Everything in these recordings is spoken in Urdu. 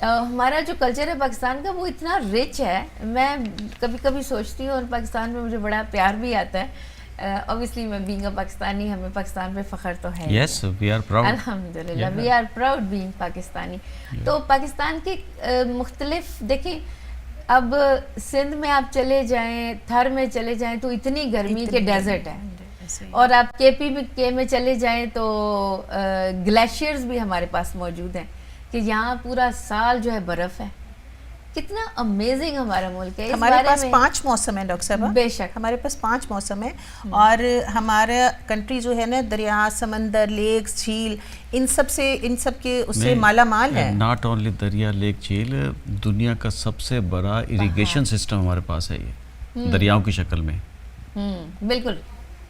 ہمارا جو کلچر ہے پاکستان کا وہ اتنا رچ ہے. میں کبھی کبھی سوچتی ہوں اور پاکستان میں مجھے بڑا پیار بھی آتا ہے. obviously میں بینگ اے پاکستانی, ہمیں پاکستان پہ فخر تو ہے. Yes, we are proud. الحمدللہ we are proud being Pakistani. تو پاکستان کے مختلف دیکھیں, اب سندھ میں آپ چلے جائیں, تھر میں چلے جائیں تو اتنی گرمی کے ڈیزرٹ ہے, اور آپ کے پی کے میں چلے جائیں تو گلیشیئرز بھی ہمارے پاس موجود ہیں کہ یہاں پورا سال جو ہے برف ہے. کتنا امیزنگ ہمارا ملک ہے. ہمارے پاس 5 موسم ہیں ڈاکٹر صاحبہ, بے شک ہمارے پاس 5 موسم ہیں, اور ہمارا کنٹری جو ہے نا دریا, سمندر, لیکس, جھیل, ان سب کے اس سے مالا مال ہے. ناٹ اونلی دریا, لیک, جھیل, دنیا کا سب سے بڑا اریگیشن سسٹم ہمارے پاس ہے یہ دریاؤں کی شکل میں. بالکل,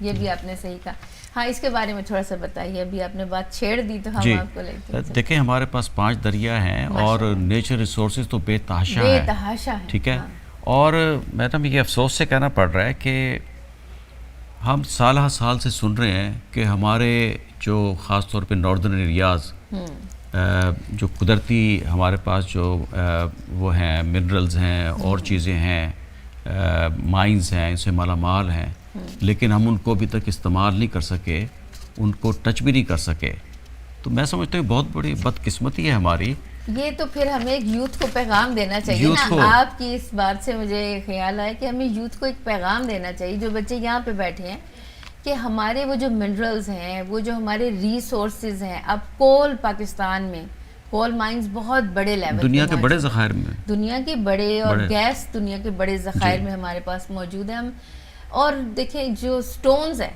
یہ بھی آپ نے صحیح کہا. ہاں, اس کے بارے میں تھوڑا سا بتائیے, ابھی آپ نے بات چھیڑ دی تو ہم آپ کو لے کے دیکھیں. ہمارے پاس 5 دریا ہیں اور نیچر ریسورسز تو بے تحاشا ہے, ٹھیک ہے. اور میڈم یہ افسوس سے کہنا پڑ رہا ہے کہ ہم سال ہر سال سے سن رہے ہیں کہ ہمارے جو خاص طور پہ ناردرن ایریاز جو قدرتی ہمارے پاس جو وہ ہیں منرلز ہیں اور چیزیں ہیں, مائنز ہیں, ان سے مالا مال ہیں, لیکن ہم ان کو ابھی تک استعمال نہیں کر سکے, ان کو ٹچ بھی نہیں کر سکے. تو میں سمجھتا ہوں بہت بڑی بدقسمتی ہے ہماری. یہ تو پھر ہمیں ایک یوتھ کو پیغام دینا چاہیے نا. آپ کی اس بات سے مجھے خیال آیا کہ ہمیں یوتھ کو ایک پیغام دینا چاہیے, جو بچے یہاں پہ بیٹھے ہیں, کہ ہمارے وہ جو منرلز ہیں, وہ جو ہمارے ریسورسز ہیں. اب کول پاکستان میں کول مائنز بہت بڑے لیول, دنیا کے بڑے ذخائر میں, دنیا کے بڑے, اور گیس دنیا کے بڑے ذخائر میں ہمارے پاس موجود ہیں. ہم اور دیکھیں جو سٹونز ہیں,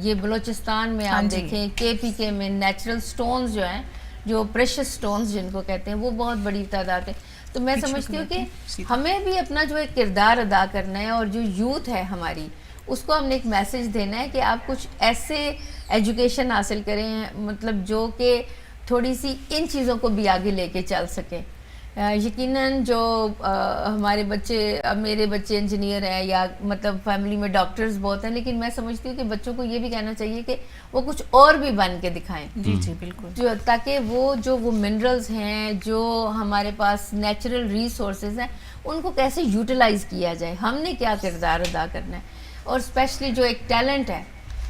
یہ بلوچستان میں آپ دیکھیں, کے پی کے میں نیچرل سٹونز جو ہیں, جو پریشس سٹونز جن کو کہتے ہیں, وہ بہت بڑی تعداد ہے. تو میں سمجھتی ہوں کہ ہمیں بھی اپنا جو ایک کردار ادا کرنا ہے, اور جو یوتھ ہے ہماری, اس کو ہم نے ایک میسج دینا ہے کہ آپ کچھ ایسے ایجوکیشن حاصل کریں, مطلب جو کہ تھوڑی سی ان چیزوں کو بھی آگے لے کے چل سکیں. یقیناً جو ہمارے بچے, اب میرے بچے انجینئر ہیں یا مطلب فیملی میں ڈاکٹرز بہت ہیں, لیکن میں سمجھتی ہوں کہ بچوں کو یہ بھی کہنا چاہیے کہ وہ کچھ اور بھی بن کے دکھائیں. جی جی بالکل, جو تاکہ وہ منرلز ہیں, جو ہمارے پاس نیچرل ریسورسز ہیں, ان کو کیسے یوٹیلائز کیا جائے, ہم نے کیا کردار ادا کرنا ہے. اور اسپیشلی جو ایک ٹیلنٹ ہے,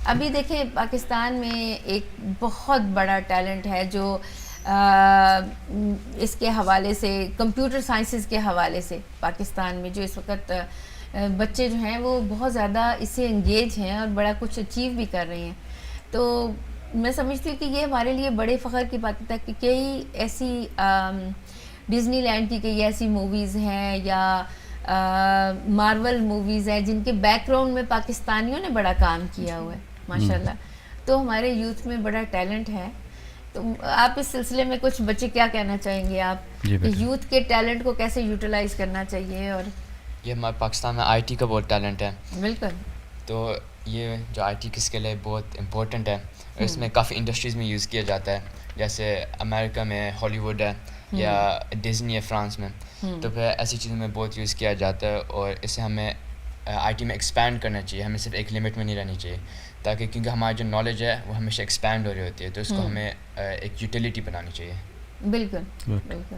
ابھی دیکھیں پاکستان میں ایک بہت بڑا ٹیلنٹ ہے جو اس کے حوالے سے, کمپیوٹر سائنسز کے حوالے سے پاکستان میں جو اس وقت بچے جو ہیں وہ بہت زیادہ اس سے انگیج ہیں اور بڑا کچھ اچیو بھی کر رہے ہیں. تو میں سمجھتی ہوں کہ یہ ہمارے لیے بڑے فخر کی بات ہے کہ کئی ایسی ڈزنی لینڈ کی کئی ایسی موویز ہیں یا مارول موویز ہیں جن کے بیک گراؤنڈ میں پاکستانیوں نے بڑا کام کیا ہوا ہے ماشاءاللہ. تو ہمارے یوتھ میں بڑا ٹیلنٹ ہے. تو آپ اس سلسلے میں کچھ بچے کیا کہنا چاہیں گے آپ کہ یوتھ کے ٹیلنٹ کو کیسے یوٹیلائز کرنا چاہیے؟ اور یہ ہمارے پاکستان میں آئی ٹی کا بہت ٹیلنٹ ہے. بالکل. تو یہ جو آئی ٹی کس کے لیے بہت امپورٹنٹ ہے, اور اس میں کافی انڈسٹریز میں یوز کیا جاتا ہے, جیسے امریکہ میں ہالی ووڈ ہے یا ڈزنی ہے فرانس میں. تو پھر ایسی چیزوں میں بہت یوز کیا جاتا ہے, اور اسے ہمیں آئی ٹی میں ایکسپینڈ کرنا چاہیے, ہمیں صرف ایک لمٹ میں نہیں رہنی چاہیے, تاکہ کیونکہ ہماری جو نالج ہے وہ ہمیشہ ایکسپینڈ ہو رہی ہوتی ہے, تو اس کو ہمیں ایک یوٹیلیٹی بنانی چاہیے. بالکل بالکل,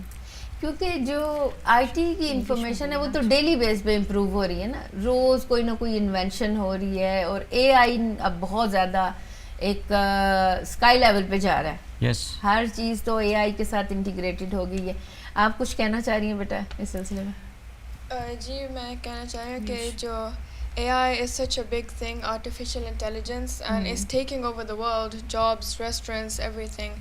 کیونکہ جو آئی ٹی کی انفارمیشن ہے وہ تو ڈیلی بیس پہ امپروو ہو رہی ہے نا, روز کوئی نہ کوئی انوینشن ہو رہی ہے, اور اے آئی اب بہت زیادہ ایک اسکائی لیول پہ جا رہا ہے. ہر چیز تو اے آئی کے ساتھ انٹیگریٹڈ ہو گئی ہے. آپ کچھ کہنا چاہ رہی ہیں بیٹا اس سلسلے میں؟ جی میں کہنا چاہ رہی ہوں کہ جو AI is such a big thing, artificial intelligence, and it's taking over the world, jobs, restaurants, everything.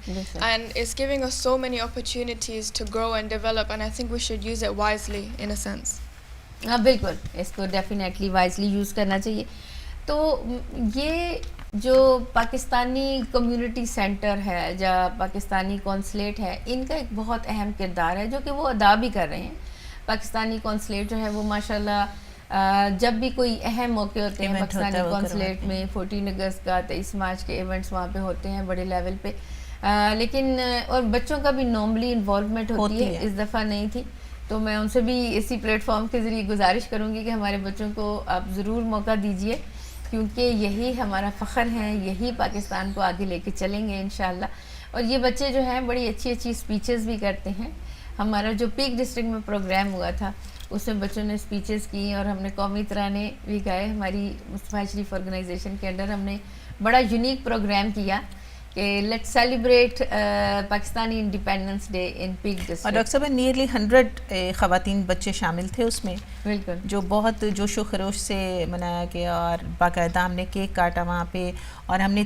And it's giving us so many opportunities to grow and develop, and I think we should use it wisely in a sense. ہاں بالکل, اس کو ڈیفینیٹلی وائزلی یوز کرنا چاہیے. تو یہ جو پاکستانی کمیونٹی سینٹر ہے یا پاکستانی کونسلیٹ ہے, ان کا ایک بہت اہم کردار ہے جو کہ وہ ادا بھی کر رہے ہیں. پاکستانی کونسلیٹ جو ہے وہ ماشاءاللہ جب بھی کوئی اہم موقع ہوتے ہیں پاکستانی کونسلیٹ میں, 14 اگست کا, 23 مارچ کے ایونٹس وہاں پہ ہوتے ہیں بڑے لیول پہ, لیکن اور بچوں کا بھی نارملی انوالومنٹ ہوتی ہے, اس دفعہ نہیں تھی. تو میں ان سے بھی اسی پلیٹ فارم کے ذریعے گزارش کروں گی کہ ہمارے بچوں کو آپ ضرور موقع دیجیے, کیونکہ یہی ہمارا فخر ہے, یہی پاکستان کو آگے لے کے چلیں گے انشاءاللہ. اور یہ بچے جو ہیں بڑی اچھی اچھی اسپیچز بھی کرتے ہیں. ہمارا جو پیک ڈسٹرکٹ میں پروگرام ہوا تھا اس میں بچوں نے اسپیچز کی اور ہم نے قومی ترانے بھی گائے. ہماری مصطفیٰ شریف آرگنائزیشن کے انڈر ہم نے بڑا یونیک پروگرام کیا کہ let celebrate Pakistani independence day in peak district. اور ڈاکٹر صاحب نیئرلی 100 خواتین بچے شامل تھے اس میں, بالکل, جو بہت جوش و خروش سے منایا گیا. اور باقاعدہ ہم نے کیک کاٹا وہاں پہ, اور ہم نے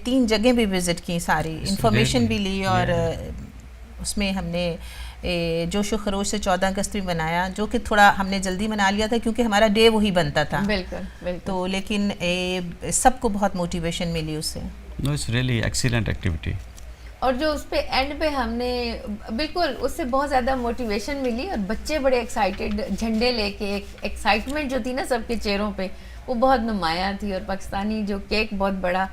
3 جگہیں بھی وزٹ کی, ساری انفارمیشن بھی لی, اور اس میں ہم نے جوش و خروش سے 14 اگست بھی منایا, جو کہ تھوڑا ہم نے جلدی منا لیا تھا کیونکہ ہمارا ڈے وہی بنتا تھا. بالکل بالکل. تو لیکن سب کو بہت موٹیویشن ملی اس سے. No, it's really excellent activity. اور جو اس پہ اینڈ پہ ہم نے بالکل اس سے بہت زیادہ موٹیویشن ملی, اور بچے بڑے ایکسائٹیڈ جھنڈے لے کے, ایک ایکسائٹمنٹ جو تھی نا سب کے چہروں پہ وہ بہت نمایاں تھی. اور پاکستانی جو کیک بہت بڑا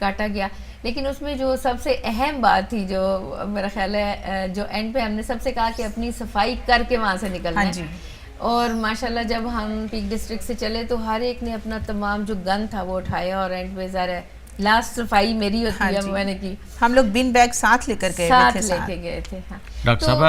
کاٹا گیا, لیکن اس میں جو سب سے اہم بات تھی جو میرا خیال ہے جو اینڈ پہ ہم نے سب سے کہا کہ اپنی صفائی کر کے وہاں سے نکلنا ہے. اور ماشاءاللہ جب ہم پیک ڈسٹرکٹ سے چلے تو ہر ایک نے اپنا تمام جو گن تھا وہ اٹھایا, اور اینڈ پہ ظاہر لاسٹ صفائی میری ہوتی ہے, میں نے کی. ہم لوگ بن بیگ ساتھ لے کر گئے تھے. ڈاکٹر صاحبہ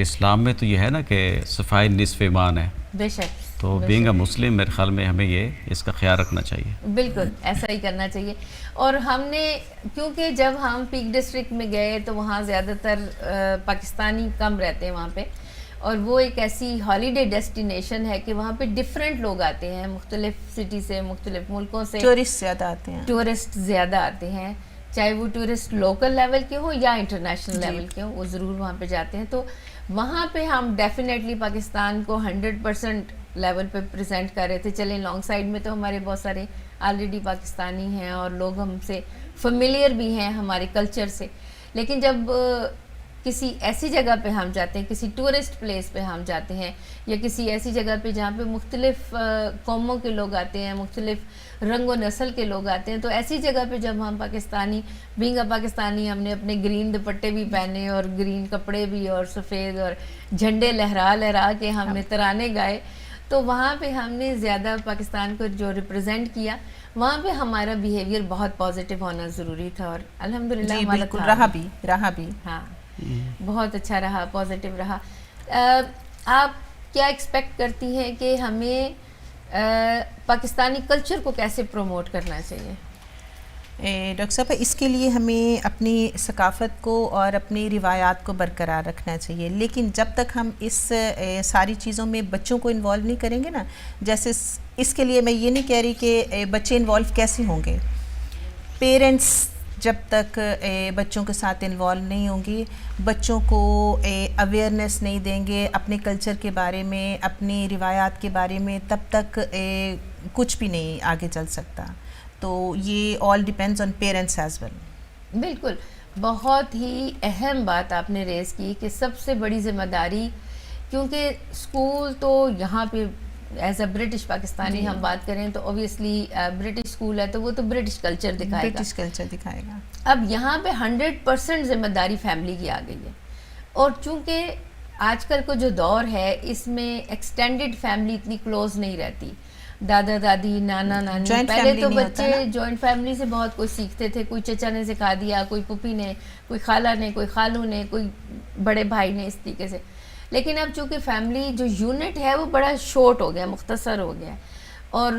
اسلام میں تو یہ ہے نا کہ صفائی نصف ایمان ہے. بے شک. تو بینگ اے مسلم میرے خیال میں ہمیں اس کا خیال رکھنا چاہیے. بالکل ایسا ہی کرنا چاہیے. اور ہم نے کیونکہ جب ہم پیک ڈسٹرکٹ میں گئے تو وہاں زیادہ تر پاکستانی کم رہتے ہیں وہاں پہ, اور وہ ایک ایسی ہالیڈے ڈیسٹینیشن ہے کہ وہاں پہ ڈفرینٹ لوگ آتے ہیں, مختلف سٹی سے, مختلف ملکوں سے ٹورسٹ زیادہ آتے ہیں, چاہے وہ ٹورسٹ لوکل لیول کے ہوں یا انٹرنیشنل لیول کے ہوں, وہ ضرور وہاں پہ جاتے ہیں. تو وہاں پہ ہم ڈیفینیٹلی پاکستان کو 100% لیول پہ پریزنٹ کر رہے تھے. چلیں لانگ سائڈ میں تو ہمارے بہت سارے آلریڈی پاکستانی ہیں اور لوگ ہم سے فیملیئر بھی ہیں ہمارے کلچر سے, لیکن جب کسی ایسی جگہ پہ ہم جاتے ہیں, کسی ٹورسٹ پلیس پہ ہم جاتے ہیں, یا کسی ایسی جگہ پہ جہاں پہ مختلف قوموں کے لوگ آتے ہیں, مختلف رنگ و نسل کے لوگ آتے ہیں, تو ایسی جگہ پہ جب ہم پاکستانی بینگ اے پاکستانی ہم نے اپنے گرین دوپٹے بھی پہنے اور گرین کپڑے بھی اور سفید اور جھنڈے لہرا کے ہم نے ترانے گائے, تو وہاں پہ ہم نے زیادہ پاکستان کو جو ریپرزینٹ کیا, وہاں پہ ہمارا بیہیویئر بہت پازیٹیو ہونا ضروری تھا, اور الحمدللہ ہمارا رہا بھی ہاں بہت اچھا رہا, پازیٹیو رہا. آپ کیا ایکسپیکٹ کرتی ہیں کہ ہمیں پاکستانی کلچر کو کیسے پروموٹ کرنا چاہیے؟ ڈاکٹر صاحب اس کے لیے ہمیں اپنی ثقافت کو اور اپنی روایات کو برقرار رکھنا چاہیے, لیکن جب تک ہم اس ساری چیزوں میں بچوں کو انوالو نہیں کریں گے نا, جیسے اس کے لیے میں یہ نہیں کہہ رہی کہ بچے انوالو کیسے ہوں گے, پیرنٹس جب تک بچوں کے ساتھ انوالو نہیں ہوں گی, بچوں کو اویئرنیس نہیں دیں گے اپنے کلچر کے بارے میں, اپنی روایات کے بارے میں, تب تک کچھ بھی نہیں آگے چل سکتا. تو یہ all depends on parents as well. بالکل, بہت ہی اہم بات آپ نے ریز کی کہ سب سے بڑی ذمہ داری, کیونکہ اسکول تو یہاں پہ ایز اے برٹش پاکستانی ہم بات کریں تو اوبیسلی برٹش اسکول ہے تو وہ تو برٹش کلچر دکھائے گا. اب یہاں پہ 100% ذمہ داری فیملی کی آ گئی ہے, اور چونکہ آج کل کو جو دور ہے اس میں ایکسٹینڈڈ فیملی اتنی کلوز نہیں رہتی, دادا دادی نانا نانی, پہلے تو بچے جوائنٹ فیملی سے بہت کچھ سیکھتے تھے, کوئی چچا نے سکھا دیا, کوئی پھوپھی نے, کوئی خالہ نے, کوئی خالو نے, کوئی بڑے بھائی نے, اس طریقے سے. لیکن اب چونکہ فیملی جو یونٹ ہے وہ بڑا شارٹ ہو گیا, مختصر ہو گیا, اور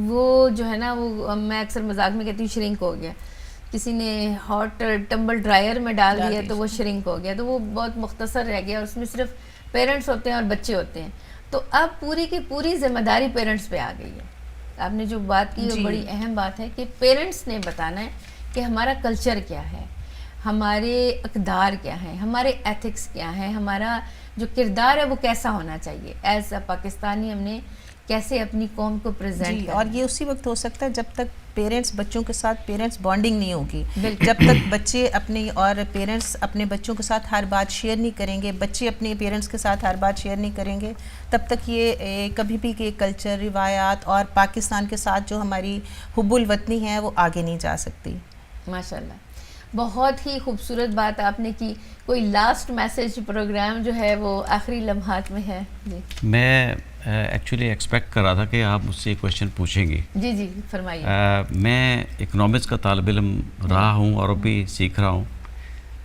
وہ جو ہے نا وہ میں اکثر مذاق میں کہتی ہوں شرنک ہو گیا. کسی نے ہاٹ ٹمبل ڈرائر میں ڈال دیا تو وہ شرنک ہو گیا, تو وہ بہت مختصر رہ گیا, اور اس میں صرف پیرنٹس ہوتے ہیں اور بچے ہوتے ہیں. تو اب پوری کی پوری ذمہ داری پیرنٹس پہ آ گئی ہے. آپ نے جو بات کی وہ بڑی اہم بات ہے کہ پیرنٹس نے بتانا ہے کہ ہمارا کلچر کیا ہے, ہمارے اقدار کیا ہیں, ہمارے ایتھکس کیا ہیں, ہمارا جو کردار ہے وہ کیسا ہونا چاہیے. ایز اے پاکستانی ہم نے کیسے اپنی قوم کو پریزنٹ اور یہ اسی وقت ہو سکتا ہے جب تک پیرنٹس بچوں کے ساتھ پیرنٹس بانڈنگ نہیں ہوگی. جب تک بچے اپنے اور پیرنٹس اپنے بچوں کے ساتھ ہر بات شیئر نہیں کریں گے, بچے اپنے پیرنٹس کے ساتھ ہر بات شیئر نہیں کریں گے, تب تک یہ کبھی بھی کہ کلچر, روایات اور پاکستان کے ساتھ جو ہماری حب الوطنی ہے وہ آگے نہیں جا سکتی. ماشاء اللہ, بہت ہی خوبصورت بات آپ نے کی. کوئی لاسٹ میسج پروگرام جو ہے وہ آخری لمحات میں ہے؟ جی میں ایکچولی ایکسپیکٹ کر رہا تھا کہ آپ مجھ سے یہ کویشچن پوچھیں گی. جی جی فرمائیے. میں اکنامکس کا طالب علم رہا ہوں اور ابھی سیکھ رہا ہوں.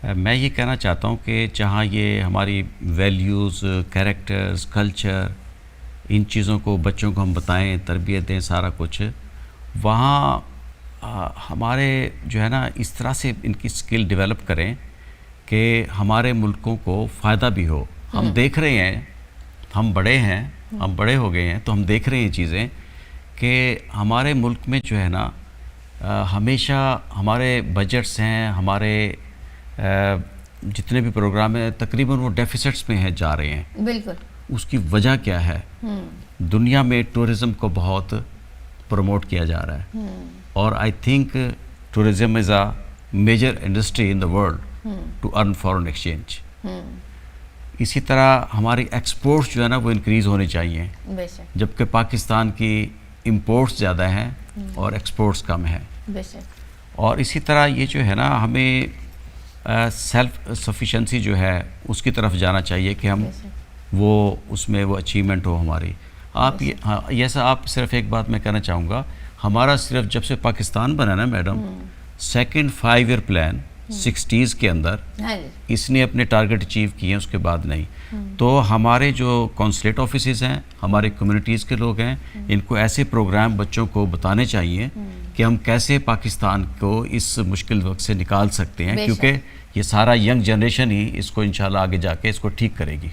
میں یہ کہنا چاہتا ہوں کہ جہاں یہ ہماری ویلیوز، کیریکٹرز، کلچر، ان چیزوں کو بچوں کو ہم بتائیں، تربیت دیں، سارا کچھ، وہاں ہمارے جو ہے نا اس طرح سے ان کی اسکل ڈیولپ کریں کہ ہمارے ملکوں کو فائدہ بھی ہو. ہم دیکھ رہے ہیں، ہم بڑے ہیں، ہم بڑے ہو گئے ہیں، تو ہم دیکھ رہے ہیں چیزیں کہ ہمارے ملک میں جو ہے نا ہمیشہ ہمارے بجٹس ہیں، ہمارے جتنے بھی پروگرام ہیں تقریباً وہ ڈیفیسٹس میں ہیں، جا رہے ہیں. بالکل. اس کی وجہ کیا ہے؟ دنیا میں ٹورزم کو بہت پروموٹ کیا جا رہا ہے، اور I think tourism is a major industry in the world to earn foreign exchange. اسی طرح ہماری ایکسپورٹس جو ہے نا وہ انکریز ہونے چاہیے، جبکہ پاکستان کی امپورٹس زیادہ ہیں اور ایکسپورٹس کم ہیں. اور اسی طرح یہ جو ہے نا ہمیں سیلف سفیشنسی جو ہے اس کی طرف جانا چاہیے کہ ہم وہ اس میں وہ اچیومنٹ ہو ہماری. آپ ایسا آپ صرف ایک بات میں کہنا چاہوں گا، ہمارا صرف جب سے پاکستان بنا نا madam, second 5 year plan 60s کے اندر اس نے اپنے ٹارگٹ اچیو کیے ہیں، اس کے بعد نہیں. تو ہمارے جو کونسلیٹ آفیسز ہیں، ہمارے کمیونٹیز کے لوگ ہیں، ان کو ایسے پروگرام بچوں کو بتانے چاہیے کہ ہم کیسے پاکستان کو اس مشکل وقت سے نکال سکتے ہیں، کیونکہ یہ سارا ینگ جنریشن ہی اس کو انشاءاللہ آگے جا کے اس کو ٹھیک کرے گی.